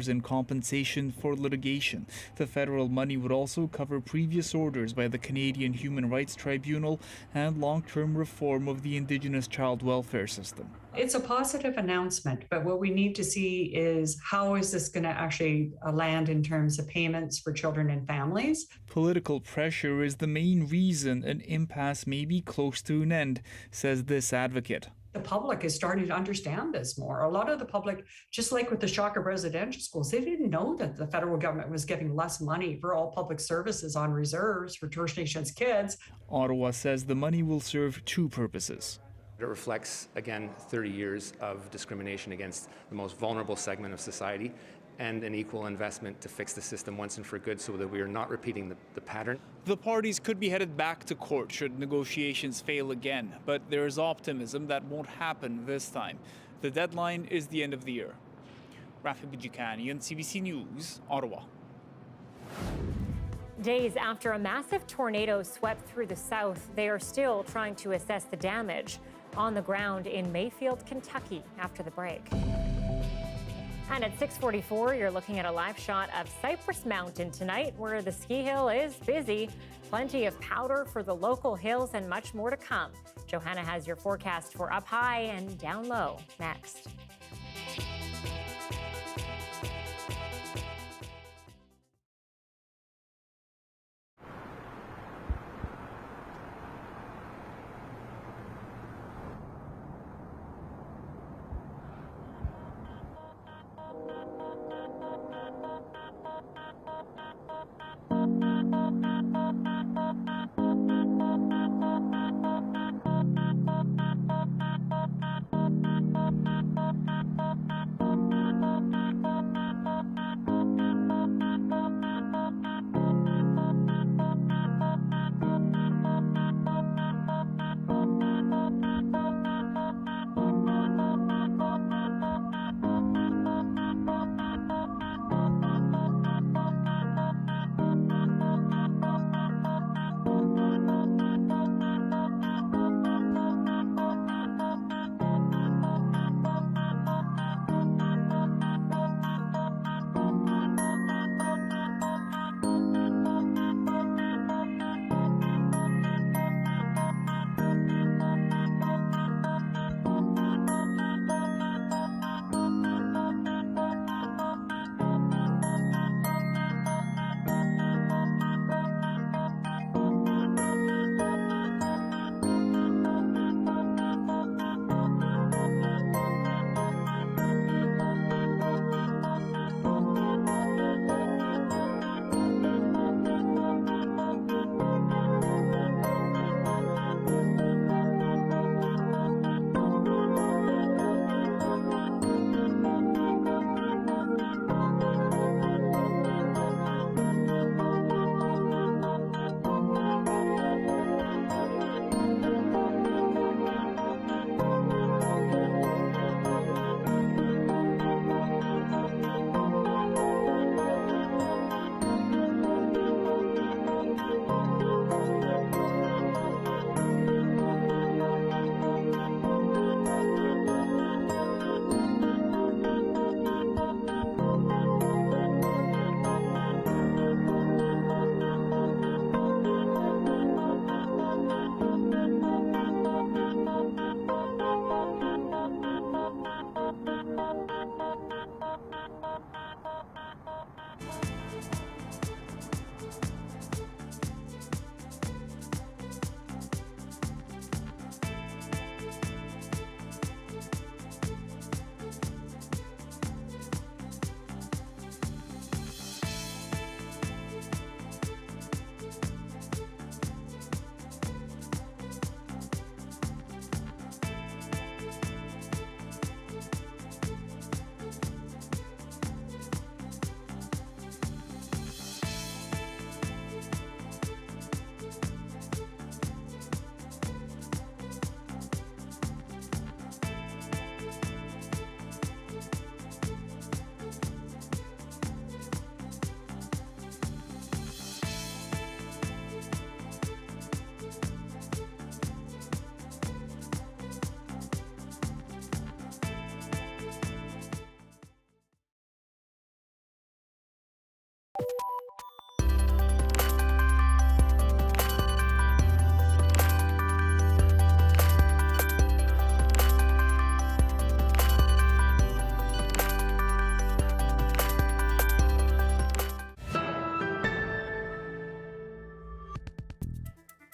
in compensation for litigation. The federal money would also cover previous orders by the Canadian Human Rights Tribunal and long-term reform of the Indigenous child welfare system. It's a positive announcement, but what we need to see is how is this going to actually land in terms of payments for children and families. Political pressure is the main reason an impasse may be close to an end, says this advocate. The public is starting to understand this more. A lot of the public, just like with the shock of residential schools, they didn't know that the federal government was giving less money for all public services on reserves for First Nations kids. Ottawa says the money will serve two purposes. It reflects, again, 30 years of discrimination against the most vulnerable segment of society, and an equal investment to fix the system once and for good so that we are not repeating the pattern. The parties could be headed back to court should negotiations fail again, but there is optimism that won't happen this time. The deadline is the end of the year. Rafi Bijikanian, CBC News, Ottawa. Days after a massive tornado swept through the south, they are still trying to assess the damage on the ground in Mayfield, Kentucky after the break. And at 6:44, you're looking at a live shot of Cypress Mountain tonight, where the ski hill is busy. Plenty of powder for the local hills and much more to come. Johanna has your forecast for up high and down low next.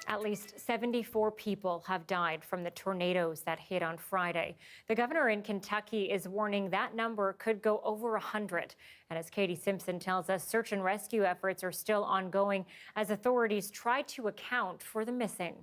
At least 74 people have died from the tornadoes that hit on Friday. The governor in Kentucky is warning that number could go over 100. And as Katie Simpson tells us, search and rescue efforts are still ongoing as authorities try to account for the missing.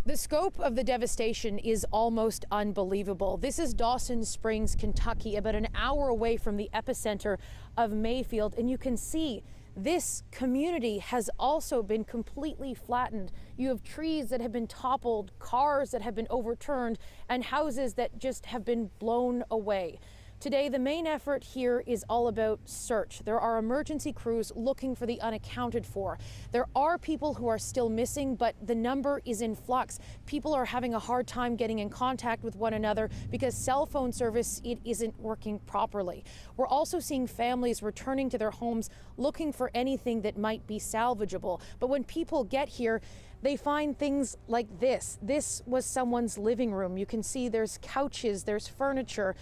The scope of the devastation is almost unbelievable. This is Dawson Springs, Kentucky, about an hour away from the epicenter of Mayfield, and you can see this community has also been completely flattened. You have trees that have been toppled, cars that have been overturned, and houses that just have been blown away. Today, the main effort here is all about search. There are emergency crews looking for the unaccounted for. There are people who are still missing, but the number is in flux. People are having a hard time getting in contact with one another because cell phone service, it isn't working properly. We're also seeing families returning to their homes looking for anything that might be salvageable. But when people get here, they find things like this. This was someone's living room. You can see there's couches, there's furniture,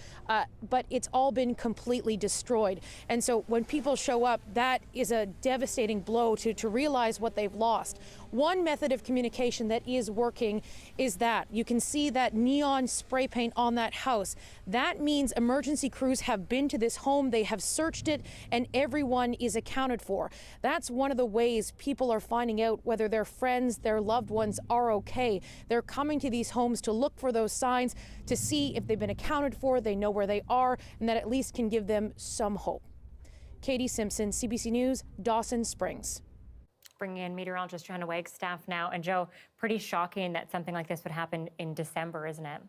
but it's all been completely destroyed. And so when people show up, that is a devastating blow to realize what they've lost. One method of communication that is working is that you can see that neon spray paint on that house. That means emergency crews have been to this home, they have searched it, and everyone is accounted for. That's one of the ways people are finding out whether their friends, their loved ones are okay. They're coming to these homes to look for those signs, to see if they've been accounted for, they know where they are, and that at least can give them some hope. Katie Simpson, CBC News, Dawson Springs. Bringing in meteorologist Johanna Wagstaffe now. And Joe, pretty shocking that something like this would happen in December, isn't it?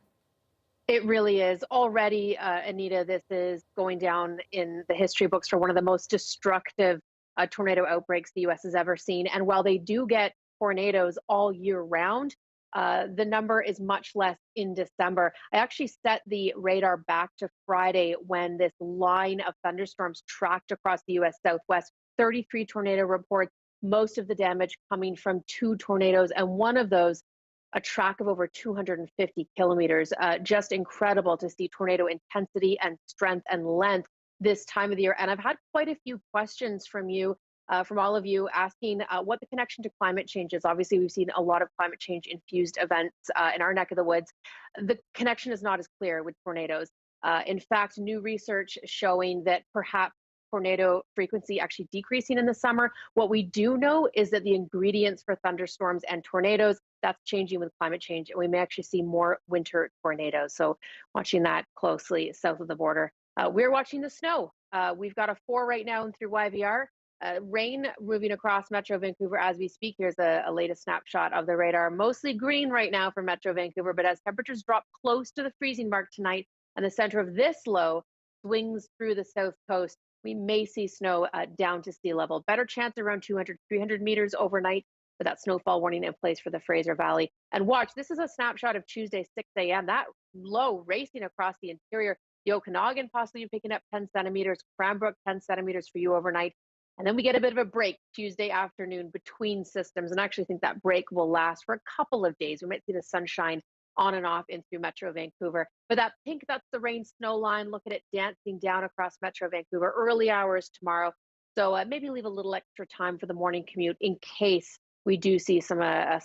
It really is. Already, Anita, this is going down in the history books for one of the most destructive tornado outbreaks the U.S. has ever seen. And while they do get tornadoes all year round, the number is much less in December. I actually set the radar back to Friday when this line of thunderstorms tracked across the U.S. Southwest. 33 tornado reports, most of the damage coming from 2 tornadoes, and one of those a track of over 250 kilometers. Just incredible to see tornado intensity and strength and length this time of the year. And I've had quite a few questions from you, from all of you, asking what the connection to climate change is. Obviously, we've seen a lot of climate change infused events in our neck of the woods. The connection is not as clear with tornadoes. In fact, new research showing that perhaps tornado frequency actually decreasing in the summer. What we do know is that the ingredients for thunderstorms and tornadoes, that's changing with climate change, and we may actually see more winter tornadoes. So watching that closely south of the border. We're watching the snow. We've got a 4 right now through YVR. Rain moving across Metro Vancouver as we speak. Here's a latest snapshot of the radar. Mostly green right now for Metro Vancouver, but as temperatures drop close to the freezing mark tonight and the center of this low swings through the south coast, we may see snow down to sea level. Better chance around 200, 300 meters overnight with that snowfall warning in place for the Fraser Valley. And watch, this is a snapshot of Tuesday, 6 a.m. That low racing across the interior. The Okanagan possibly picking up 10 centimeters, Cranbrook 10 centimeters for you overnight. And then we get a bit of a break Tuesday afternoon between systems. And I actually think that break will last for a couple of days. We might see the sunshine on and off in through Metro Vancouver. But that pink, that's the rain snow line. Look at it dancing down across Metro Vancouver, early hours tomorrow. So maybe leave a little extra time for the morning commute in case we do see some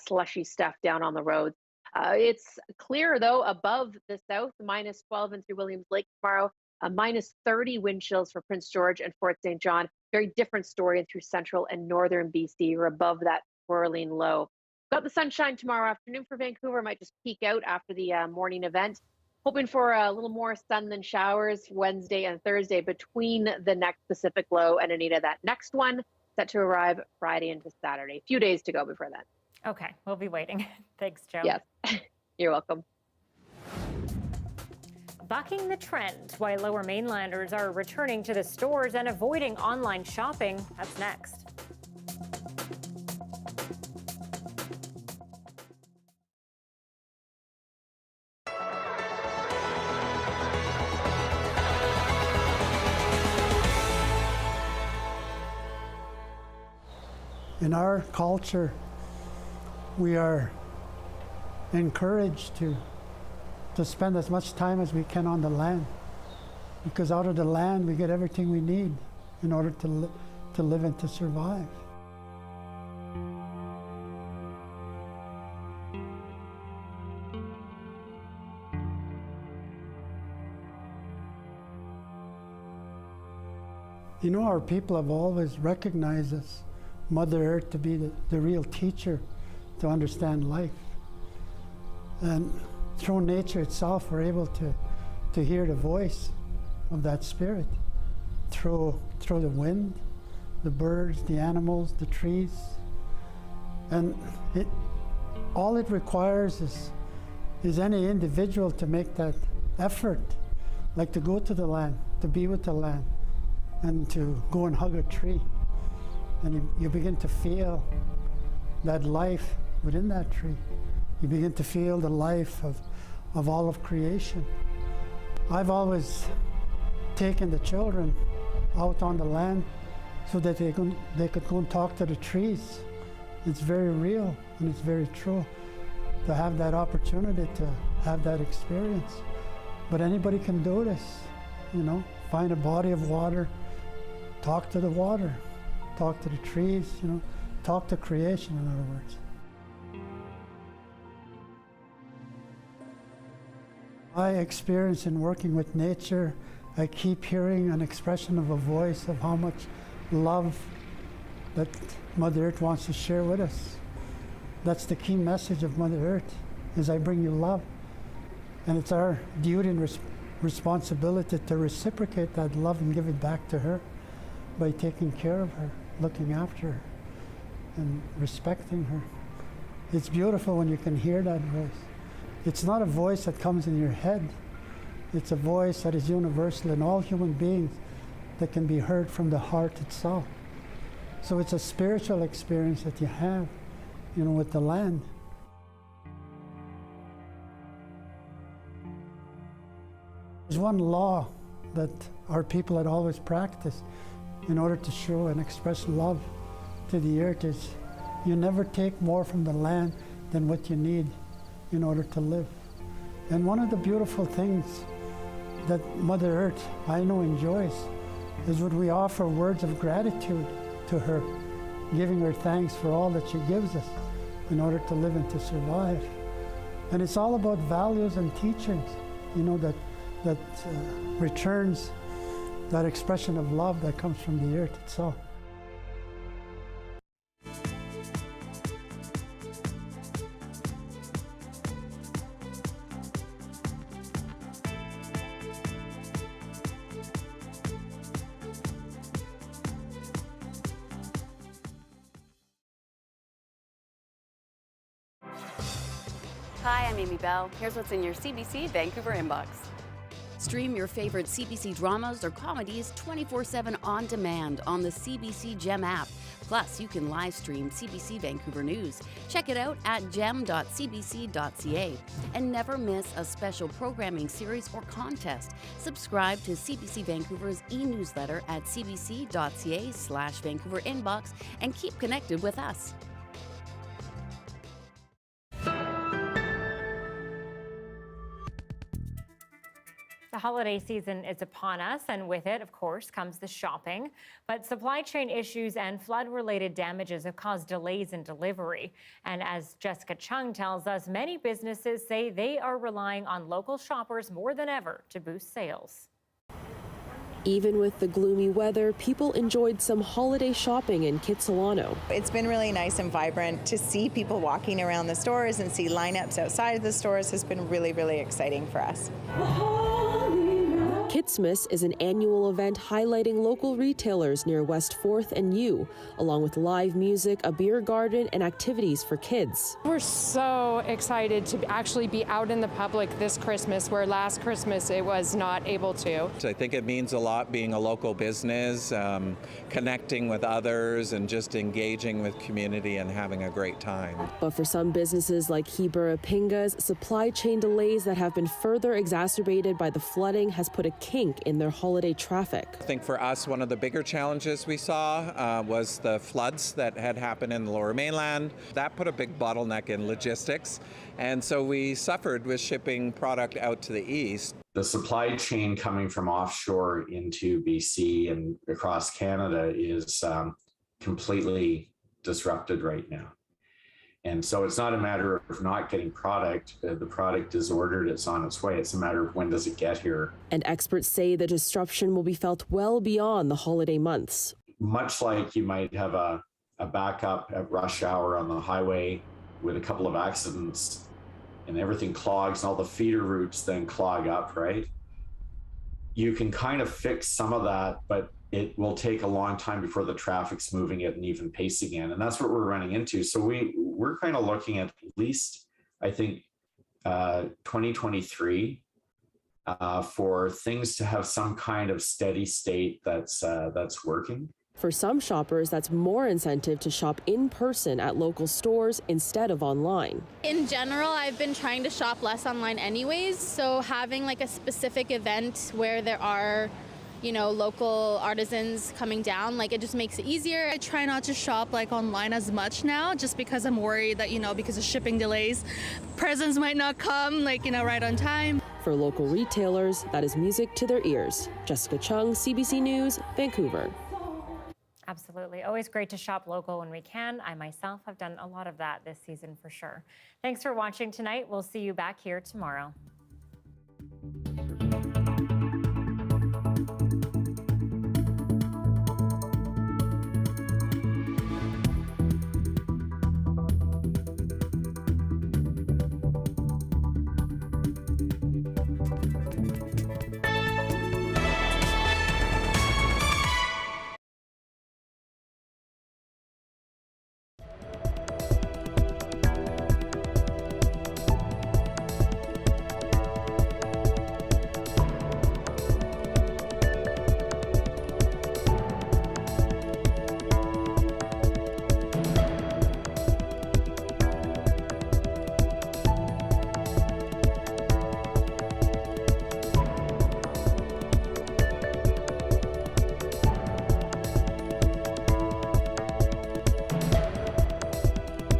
slushy stuff down on the roads. It's clear though above the south, minus 12 and through Williams Lake tomorrow, minus 30 wind chills for Prince George and Fort St. John. Very different story through central and northern BC. You're above that swirling low. Got the sunshine tomorrow afternoon for Vancouver. Might just peak out after the morning event. Hoping for a little more sun than showers Wednesday and Thursday between the next Pacific low and Anita. That next one set to arrive Friday into Saturday. A few days to go before then. Okay, we'll be waiting. Thanks, Joe. Yes, you're welcome. Bucking the trend, why Lower Mainlanders are returning to the stores and avoiding online shopping. That's next. In our culture, we are encouraged to spend as much time as we can on the land, because out of the land we get everything we need in order to live and to survive. You know, our people have always recognized us, Mother Earth, to be the real teacher to understand life. And through nature itself, we're able to hear the voice of that spirit through the wind, the birds, the animals, the trees. And all it requires is any individual to make that effort, like to go to the land, to be with the land, and to go and hug a tree. And you begin to feel that life within that tree. You begin to feel the life of all of creation. I've always taken the children out on the land so that they could go and talk to the trees. It's very real and it's very true to have that opportunity to have that experience. But anybody can do this, you know, find a body of water, talk to the water, talk to the trees, you know, talk to creation, in other words. My experience in working with nature, I keep hearing an expression of a voice of how much love that Mother Earth wants to share with us. That's the key message of Mother Earth, is I bring you love. And it's our duty and responsibility to reciprocate that love and give it back to her by taking care of her, looking after her, and respecting her. It's beautiful when you can hear that voice. It's not a voice that comes in your head. It's a voice that is universal in all human beings that can be heard from the heart itself. So it's a spiritual experience that you have, you know, with the land. There's one law that our people had always practiced in order to show and express love to the earth is you never take more from the land than what you need in order to live. And one of the beautiful things that Mother Earth, I know, enjoys is when we offer words of gratitude to her, giving her thanks for all that she gives us in order to live and to survive. And it's all about values and teachings, you know, that returns that expression of love that comes from the earth itself. Hi, I'm Amy Bell. Here's what's in your CBC Vancouver inbox. Stream your favorite CBC dramas or comedies 24/7 on demand on the CBC Gem app. Plus, you can live stream CBC Vancouver News. Check it out at gem.cbc.ca. And never miss a special programming series or contest. Subscribe to CBC Vancouver's e-newsletter at cbc.ca/Vancouver inbox and keep connected with us. The holiday season is upon us, and with it, of course, comes the shopping. But supply chain issues and flood-related damages have caused delays in delivery. And as Jessica Chung tells us, many businesses say they are relying on local shoppers more than ever to boost sales. Even with the gloomy weather, people enjoyed some holiday shopping in Kitsilano. It's been really nice and vibrant to see people walking around the stores and see lineups outside of the stores has been really, really exciting for us. Kitsmas is an annual event highlighting local retailers near West 4th and U, along with live music, a beer garden, and activities for kids. We're so excited to actually be out in the public this Christmas, where last Christmas it was not able to. I think it means a lot being a local business, connecting with others, and just engaging with community and having a great time. But for some businesses like Hebra Pingas, supply chain delays that have been further exacerbated by the flooding has put a kink in their holiday traffic. I think for us, one of the bigger challenges we saw was the floods that had happened in the Lower Mainland. That put a big bottleneck in logistics, and so we suffered with shipping product out to the east. The supply chain coming from offshore into BC and across Canada is completely disrupted right now. And so it's not a matter of not getting product. The product is ordered, it's on its way. It's a matter of when does it get here. And experts say the disruption will be felt well beyond the holiday months. Much like you might have a backup at rush hour on the highway with a couple of accidents and everything clogs and all the feeder routes then clog up, right? You can kind of fix some of that, but it will take a long time before the traffic's moving at an even pace again. And that's what we're running into. So we're kind of looking at least, I think, 2023 for things to have some kind of steady state that's working. For some shoppers, that's more incentive to shop in person at local stores instead of online. In general, I've been trying to shop less online anyways, so having like a specific event where there are, you know, local artisans coming down, like it just makes it easier. I try not to shop like online as much now just because I'm worried that, you know, because of shipping delays, presents might not come like, you know, right on time. For local retailers, that is music to their ears. Jessica Chung, CBC News, Vancouver. Absolutely. Always great to shop local when we can. I myself have done a lot of that this season for sure. Thanks for watching tonight. We'll see you back here tomorrow.